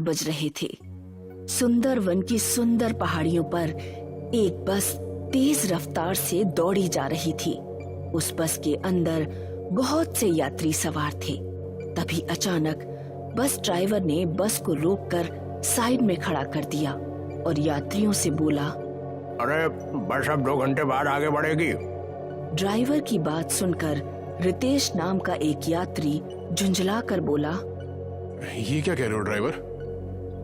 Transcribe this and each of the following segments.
बज रहे थे। सुंदरवन की सुंदर पहाड़ियों पर एक बस तेज रफ्तार से दौड़ी जा रही थी। उस बस के अंदर बहुत से यात्री सवार थे। तभी अचानक बस ड्राइवर ने बस को रोककर साइड में खड़ा कर दिया और यात्रियों से बोला, अरे बस अब 2 घंटे बाद आगे बढ़ेगी। ड्राइवर की बात सुनकर रितेश नाम का एक यात्री झुंझला कर बोला, ये क्या कह रहे हो ड्राइवर?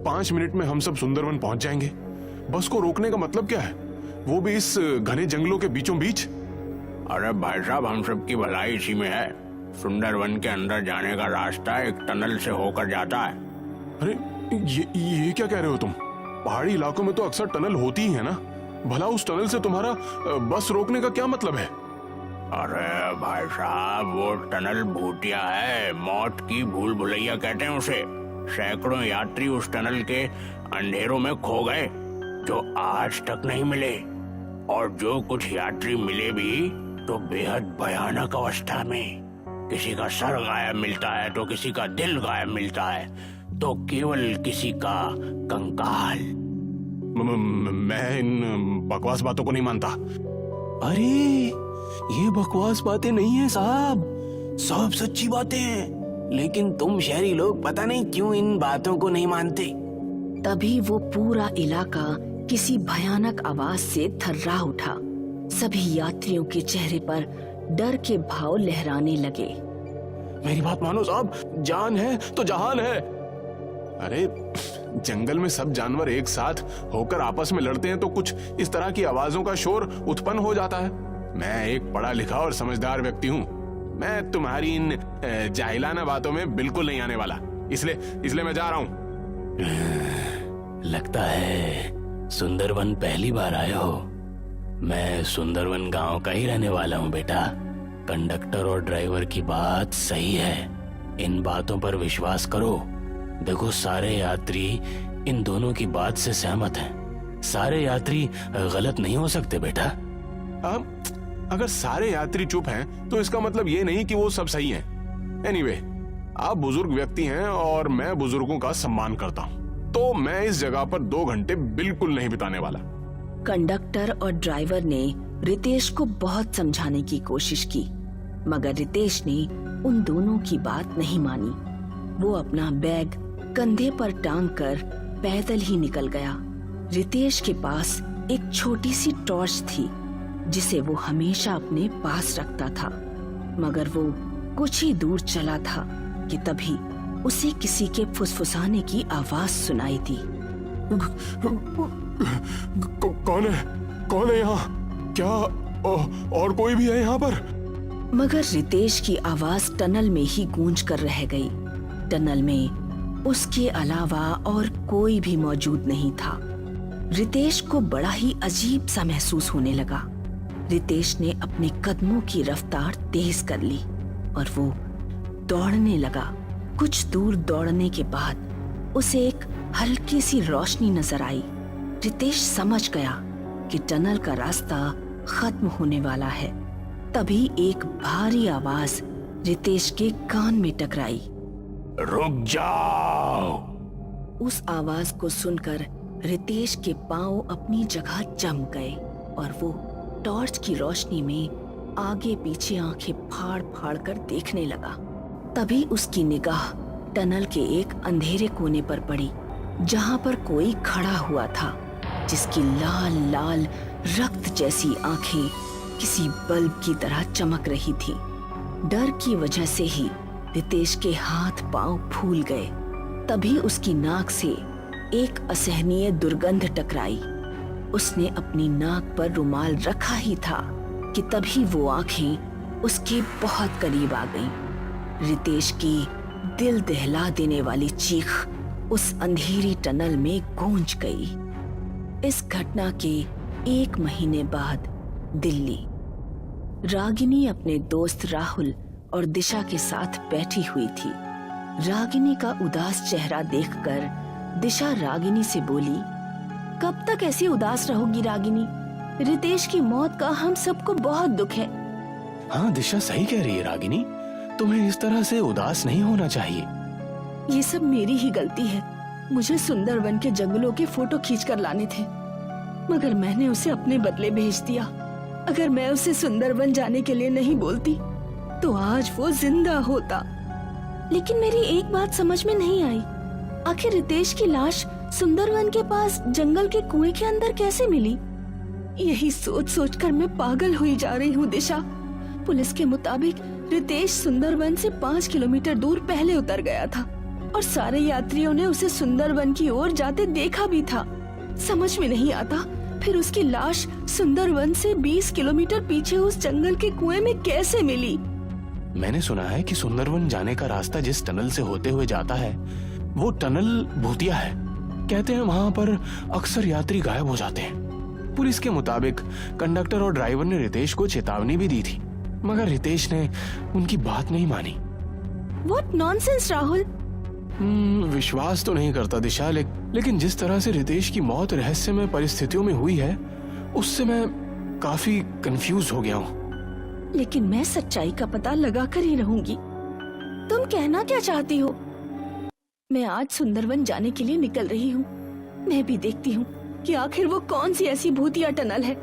5 मिनट में हम सब सुंदरवन पहुंच जाएंगे। बस को रोकने का मतलब क्या है, वो भी इस घने जंगलों के बीचों बीच? अरे भाई साहब, हम सब की भलाई इसी में है। सुंदरवन के अंदर जाने का रास्ता एक टनल से होकर जाता है। अरे ये क्या कह रहे हो तुम? पहाड़ी इलाकों में तो अक्सर टनल होती ही है ना। भला उस टनल से तुम्हारा बस रोकने का क्या मतलब है? अरे भाई साहब, वो टनल भूतिया है। मौत की भूल भुलैया कहते हैं उसे। सैकड़ों यात्री उस टनल के अंधेरों में खो गए जो आज तक नहीं मिले, और जो कुछ यात्री मिले भी तो बेहद भयानक अवस्था में। किसी का सर गायब मिलता है तो किसी का दिल गायब मिलता है तो केवल किसी का कंकाल। मैं इन बकवास बातों को नहीं मानता। अरे ये बकवास बातें नहीं है साहब, सब सच्ची बातें हैं। लेकिन तुम शहरी लोग पता नहीं क्यों इन बातों को नहीं मानते। तभी वो पूरा इलाका किसी भयानक आवाज से थर्रा उठा। सभी यात्रियों के चेहरे पर डर के भाव लहराने लगे। मेरी बात मानो साहब, जान है तो जहान है। अरे जंगल में सब जानवर एक साथ होकर आपस में लड़ते हैं तो कुछ इस तरह की आवाजों का शोर उत्पन्न हो जाता है। मैं एक पढ़ा लिखा और समझदार व्यक्ति हूँ। मैं तुम्हारी इन जाहिलाना बातों में बिल्कुल नहीं आने वाला। इसलिए मैं जा रहा हूँ। लगता है सुंदरवन पहली बार आए हो। मैं सुंदरवन गांव का ही रहने वाला हूँ बेटा। कंडक्टर और ड्राइवर की बात सही है, इन बातों पर विश्वास करो। देखो, सारे यात्री इन दोनों की बात से सहमत हैं। सारे यात्री गलत नहीं हो सकते बेटा। अगर सारे यात्री चुप हैं तो इसका मतलब ये नहीं कि वो सब सही हैं। एनीवे, आप बुजुर्ग व्यक्ति हैं और मैं बुजुर्गों का सम्मान करता हूँ, तो मैं इस जगह पर 2 घंटे बिल्कुल नहीं बिताने वाला। कंडक्टर और ड्राइवर ने रितेश को बहुत समझाने की कोशिश की, मगर रितेश ने उन दोनों की बात नहीं मानी। वो अपना बैग कंधे पर टांग कर पैदल ही निकल गया। रितेश के पास एक छोटी सी टॉर्च थी जिसे वो हमेशा अपने पास रखता था, मगर वो कुछ ही दूर चला था कि तभी उसे किसी के फुसफुसाने की आवाज सुनाई दी। कौन है यहाँ? क्या और कोई भी है यहाँ पर? मगर रितेश की आवाज टनल में ही गूंज कर रह गई। टनल में उसके अलावा और कोई भी मौजूद नहीं था। रितेश को बड़ा ही अजीब सा महसूस होने लगा। रितेश ने अपने कदमों की रफ्तार तेज कर ली और वो दौड़ने लगा। कुछ दूर दौड़ने के बाद उसे एक हल्की सी रोशनी नजर आई। रितेश समझ गया कि टनल का रास्ता खत्म होने वाला है। तभी एक भारी आवाज रितेश के कान में टकराई। रुक जाओ। उस आवाज को सुनकर रितेश के पांव अपनी जगह जम गए और वो टॉर्च की रोशनी में आगे पीछे आंखें फाड़ फाड़ कर देखने लगा। तभी उसकी निगाह टनल के एक अंधेरे कोने पर पड़ी, जहां पर कोई खड़ा हुआ था जिसकी लाल लाल रक्त जैसी आंखें किसी बल्ब की तरह चमक रही थी। डर की वजह से ही रितेश के हाथ पांव फूल गए। तभी उसकी नाक से एक असहनीय दुर्गंध टकराई। उसने अपनी नाक पर रुमाल रखा ही था कि तभी वो आंखें उसके बहुत करीब आ गईं। रितेश की दिल दहला देने वाली चीख उस अंधेरी टनल में गूंज गई। इस घटना के 1 महीने बाद दिल्ली। रागिनी अपने दोस्त राहुल और दिशा के साथ बैठी हुई थी। रागिनी का उदास चेहरा देखकर दिशा रागिनी से बोली, कब तक ऐसी उदास रहोगी रागिनी? रितेश की मौत का हम सबको बहुत दुख है। हाँ, दिशा सही कह रही है रागिनी, तुम्हें इस तरह से उदास नहीं होना चाहिए। ये सब मेरी ही गलती है। मुझे सुंदरवन के जंगलों के फोटो खींच कर लाने थे, मगर मैंने उसे अपने बदले भेज दिया। अगर मैं उसे सुंदरवन जाने के लिए नहीं बोलती तो आज वो जिंदा होता। लेकिन मेरी एक बात समझ में नहीं आई, आखिर रितेश की लाश सुंदरवन के पास जंगल के कुएं के अंदर कैसे मिली? यही सोच सोच कर मैं पागल हुई जा रही हूँ दिशा। पुलिस के मुताबिक रितेश सुंदरवन से 5 किलोमीटर दूर पहले उतर गया था और सारे यात्रियों ने उसे सुंदरवन की ओर जाते देखा भी था। समझ में नहीं आता फिर उसकी लाश सुंदरवन से 20 किलोमीटर पीछे उस जंगल के कुएं में कैसे मिली। मैंने सुना है कि सुंदरवन जाने का रास्ता जिस टनल से होते हुए जाता है वो टनल भूतिया है। कहते हैं वहां पर अक्सर यात्री गायब हो जाते हैं। पुलिस के मुताबिक कंडक्टर और ड्राइवर ने रितेश को चेतावनी भी दी थी, मगर रितेश ने उनकी बात नहीं मानी। What nonsense, Rahul. विश्वास तो नहीं करता दिशा, लेकिन जिस तरह से रितेश की मौत रहस्यमय परिस्थितियों में हुई है उससे मैं काफी कंफ्यूज हो गया हूँ। लेकिन मैं सच्चाई का पता लगा कर ही रहूंगी। तुम कहना क्या चाहती हो? मैं आज सुंदरवन जाने के लिए निकल रही हूँ। मैं भी देखती हूँ कि आखिर वो कौन सी ऐसी भूतिया टनल है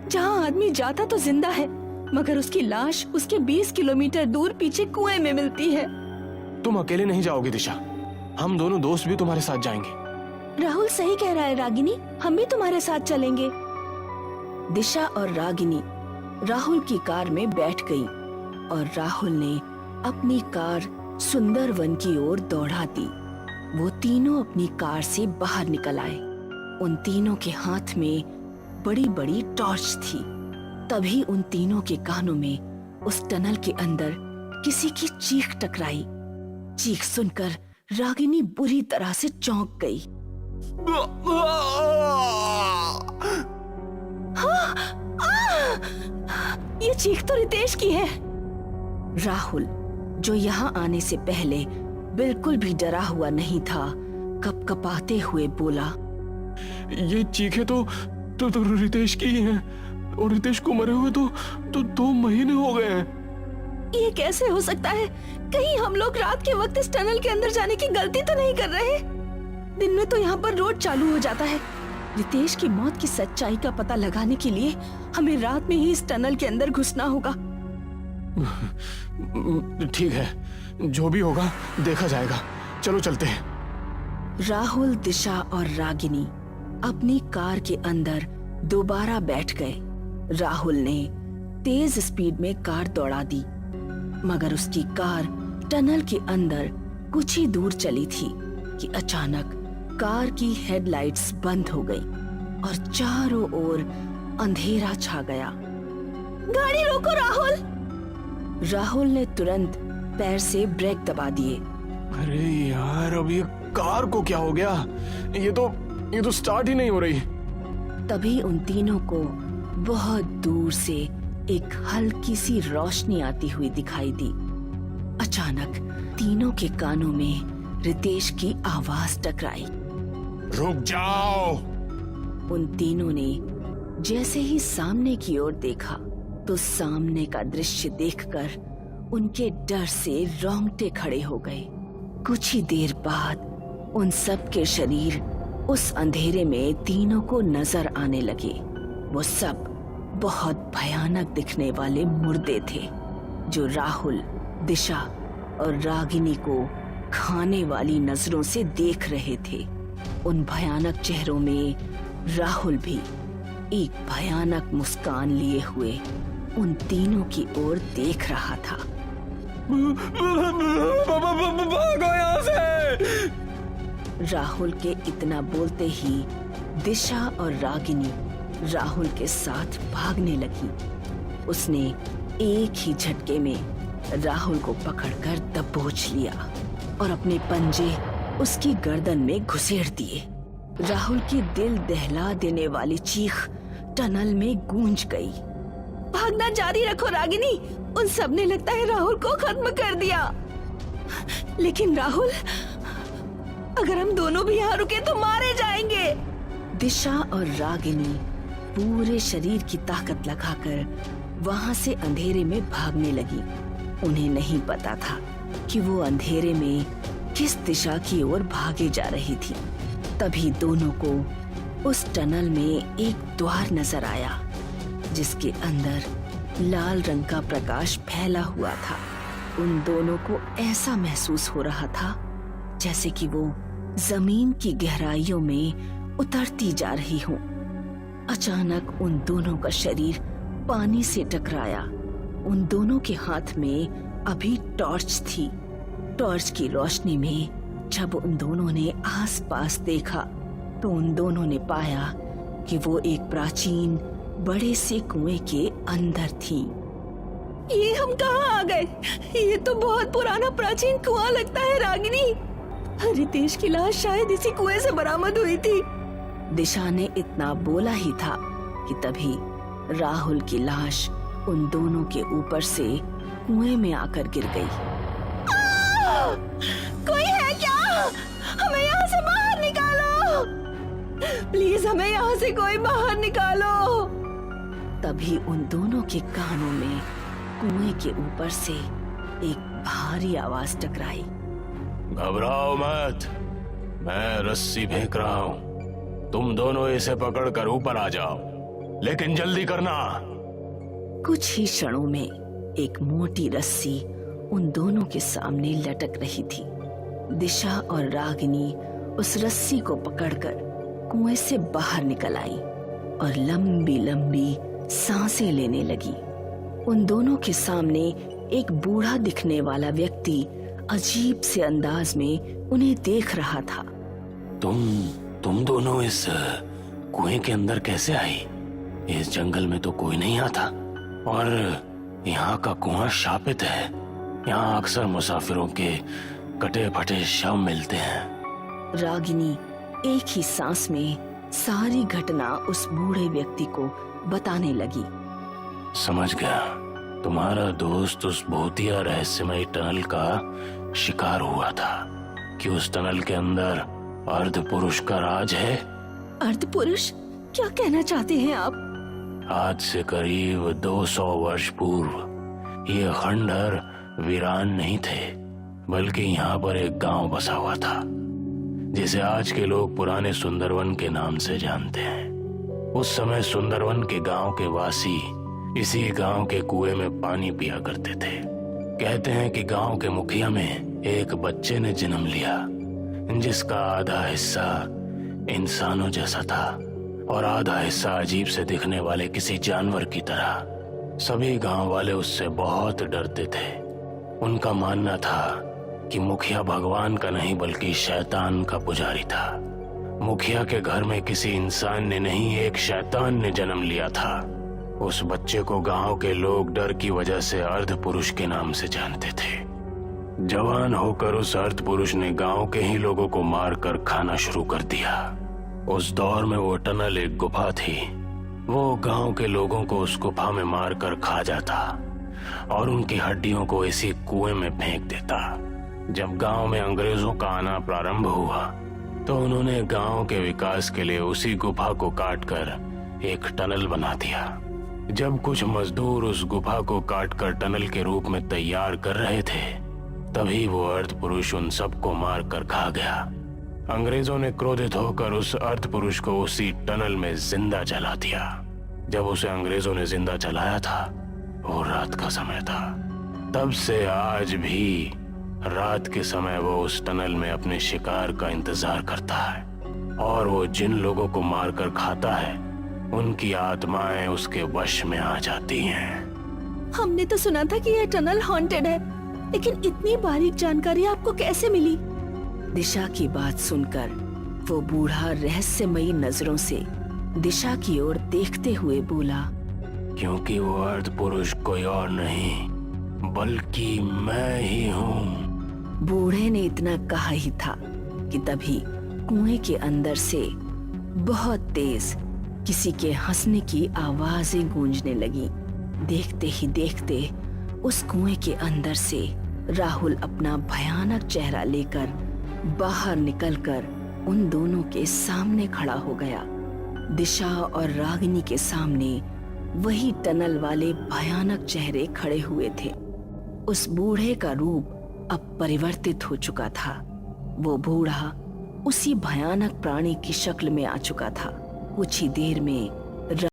जहाँ आदमी जाता तो जिंदा है, मगर उसकी लाश उसके 20 किलोमीटर दूर पीछे कुएं में मिलती है। तुम अकेले नहीं जाओगी दिशा, हम दोनों दोस्त भी तुम्हारे साथ जाएंगे। राहुल सही कह रहा है रागिनी, हम भी तुम्हारे साथ चलेंगे। दिशा और रागिनी राहुल की कार में बैठ गई और राहुल ने अपनी कार सुंदरवन की ओर दौड़ा दी। वो तीनों अपनी कार से बाहर निकल आए। उन तीनों के हाथ में बड़ी बड़ी टॉर्च थी। तभी उन तीनों के कानों में उस टनल के अंदर किसी की चीख टकराई। चीख सुनकर रागिनी बुरी तरह से चौंक गई। ये चीख तो रितेश की है। राहुल, जो यहाँ आने से पहले बिल्कुल भी डरा हुआ नहीं था, कपकपाते हुए बोला, ये चीखें तो रितेश की ही हैं और रितेश को मरे हुए तो 2 महीने हो गए हैं। ये कैसे हो सकता है? कहीं हम लोग रात के वक्त इस टनल के अंदर जाने की गलती तो नहीं कर रहे? दिन में तो यहाँ पर रोड चालू हो जाता है। रितेश की मौत की सच्चाई का पता लगाने के लिए हमें रात में ही इस टनल के अंदर घुसना होगा। ठीक है, जो भी होगा देखा जाएगा। चलो चलते हैं। राहुल, दिशा और रागिनी अपनी कार के अंदर दोबारा बैठ गए। राहुल ने तेज स्पीड में कार दौड़ा दी, मगर उसकी कार टनल के अंदर कुछ ही दूर चली थी कि अचानक कार की हेडलाइट्स बंद हो गई और चारों ओर अंधेरा छा गया। गाड़ी रोको राहुल! राहुल ने तुरंत पैर से ब्रेक दबा दिए। अरे यार, अब ये कार को क्या हो गया? ये तो स्टार्ट ही नहीं हो रही। तभी उन तीनों को बहुत दूर से एक हल्की सी रोशनी आती हुई दिखाई दी। अचानक तीनों के कानों में रितेश की आवाज टकराई। रुक जाओ! उन तीनों ने जैसे ही सामने की ओर देखा तो सामने का दृश्य देखकर उनके डर से रोंगटे खड़े हो गए। कुछ ही देर बाद उन सब के शरीर उस अंधेरे में तीनों को नजर आने लगे। वो सब बहुत भयानक दिखने वाले मुर्दे थे जो राहुल, दिशा और रागिनी को खाने वाली नजरों से देख रहे थे। उन भयानक चेहरों में राहुल भी एक भयानक मुस्कान लिए हुए उन तीनों की ओर देख रहा था। भागो यहाँ से! राहुल के इतना बोलते ही दिशा और रागिनी राहुल के साथ भागने लगी। उसने एक ही झटके में राहुल को पकड़कर दबोच लिया और अपने पंजे उसकी गर्दन में घुसेड़ दिए। राहुल की दिल दहला देने वाली चीख टनल में गूंज गई। भागना जारी रखो रागिनी, उन सब ने लगता है राहुल को खत्म कर दिया। लेकिन राहुल, अगर हम दोनों भी यहाँ रुके तो मारे जाएंगे। दिशा और रागिनी पूरे शरीर की ताकत लगाकर वहां से अंधेरे में भागने लगी। उन्हें नहीं पता था कि वो अंधेरे में किस दिशा की ओर भागे जा रही थी। तभी दोनों को उस टनल में एक द्वार नजर आया जिसके अंदर लाल रंग का प्रकाश फैला हुआ था। उन दोनों को ऐसा महसूस हो रहा था जैसे कि वो जमीन की गहराइयों में उतरती जा रही हूँ। अचानक उन दोनों का शरीर पानी से टकराया। उन दोनों के हाथ में अभी टॉर्च थी। टॉर्च की रोशनी में जब उन दोनों ने आसपास देखा तो उन दोनों ने पाया कि वो एक प्राचीन बड़े से कुएं के अंदर थी। ये हम कहाँ आ गए? ये तो बहुत पुराना प्राचीन कुआं लगता है रागिनी। रितेश की लाश शायद इसी कुएं से बरामद हुई थी। दिशा ने इतना बोला ही था कि तभी राहुल की लाश उन दोनों के ऊपर से कुएं में आकर गिर गई। कोई है क्या? हमें यहाँ से बाहर निकालो, प्लीज हमें यहाँ से कोई बाहर निकालो। तभी उन दोनों के कानों में कुएं के ऊपर से एक भारी आवाज टकराई। घबराओ मत, मैं रस्सी फेंक रहा हूँ, तुम दोनों इसे पकड़कर ऊपर आ जाओ, लेकिन जल्दी करना। कुछ ही क्षणों में एक मोटी रस्सी उन दोनों के सामने लटक रही थी। दिशा और रागिनी उस रस्सी को पकड़कर कुएं से बाहर निकल आई और लंबी लंबी सांसें लेने लगी। उन दोनों के सामने एक बूढ़ा दिखने वाला व्यक्ति अजीब से अंदाज में उन्हें देख रहा था। तुम दोनों इस कुएं के अंदर कैसे आई? इस जंगल में तो कोई नहीं आता और यहाँ का कुआं शापित है। यहाँ अक्सर मुसाफिरों के कटे फटे शव मिलते हैं। रागिनी एक ही सांस में सारी घटना उस बूढ़े व्यक्ति को बताने लगी। समझ गया, तुम्हारा दोस्त उस भूतिया रहस्यमय टनल का शिकार हुआ था कि उस टनल के अंदर अर्ध पुरुष का राज है। अर्ध पुरुष? क्या कहना चाहते हैं आप? आज से करीब 200 वर्ष पूर्व ये खंडहर वीरान नहीं थे, बल्कि यहाँ पर एक गांव बसा हुआ था जिसे आज के लोग पुराने सुंदरवन के नाम से जानते हैं। उस समय सुंदरवन के गांव के वासी इसी गांव के कुएं में पानी पिया करते थे। कहते हैं कि गांव के मुखिया में एक बच्चे ने जन्म लिया जिसका आधा हिस्सा इंसानों जैसा था और आधा हिस्सा अजीब से दिखने वाले किसी जानवर की तरह। सभी गांव वाले उससे बहुत डरते थे। उनका मानना था कि मुखिया भगवान का नहीं बल्कि शैतान का पुजारी था। मुखिया के घर में किसी इंसान ने नहीं, एक शैतान ने जन्म लिया था। उस बच्चे को गांव के लोग डर की वजह से अर्ध पुरुष के नाम से जानते थे। जवान होकर उस अर्ध पुरुष ने गांव के ही लोगों को मारकर खाना शुरू कर दिया। उस दौर में वो टनल एक गुफा थी। वो गांव के लोगों को उस गुफा में मारकर खा जाता और उनकी हड्डियों को इसी कुएं में फेंक देता। जब गांव में अंग्रेजों का आना प्रारंभ हुआ तो उन्होंने गांव के विकास के लिए उसी गुफा को काटकर एक टनल बना दिया। जब कुछ मजदूर उस गुफा को काटकर टनल के रूप में तैयार कर रहे थे, तभी वो अर्ध पुरुष उन सबको मारकर खा गया। अंग्रेजों ने क्रोधित होकर उस अर्ध पुरुष को उसी टनल में जिंदा जला दिया। जब उसे अंग्रेजों ने जिंदा जलाया था, वो रात का समय था। तब से आज भी रात के समय वो उस टनल में अपने शिकार का इंतजार करता है और वो जिन लोगों को मारकर खाता है उनकी आत्माएं उसके वश में आ जाती हैं। हमने तो सुना था कि यह टनल हॉन्टेड है, लेकिन इतनी बारीक जानकारी आपको कैसे मिली? दिशा की बात सुनकर वो बूढ़ा रहस्यमयी नजरों से दिशा की ओर देखते हुए बोला, क्योंकि वो अर्ध पुरुष कोई और नहीं बल्कि मैं ही हूँ। बूढ़े ने इतना कहा ही था कि तभी कुएं के अंदर से बहुत तेज किसी के हंसने की आवाजें गूंजने लगी। देखते ही देखते उस कुएं के अंदर से राहुल अपना भयानक चेहरा लेकर बाहर निकलकर उन दोनों के सामने खड़ा हो गया। दिशा और रागिनी के सामने वही टनल वाले भयानक चेहरे खड़े हुए थे। उस बूढ़े का रूप अब परिवर्तित हो चुका था। वो बूढ़ा उसी भयानक प्राणी की शक्ल में आ चुका था। कुछ ही देर में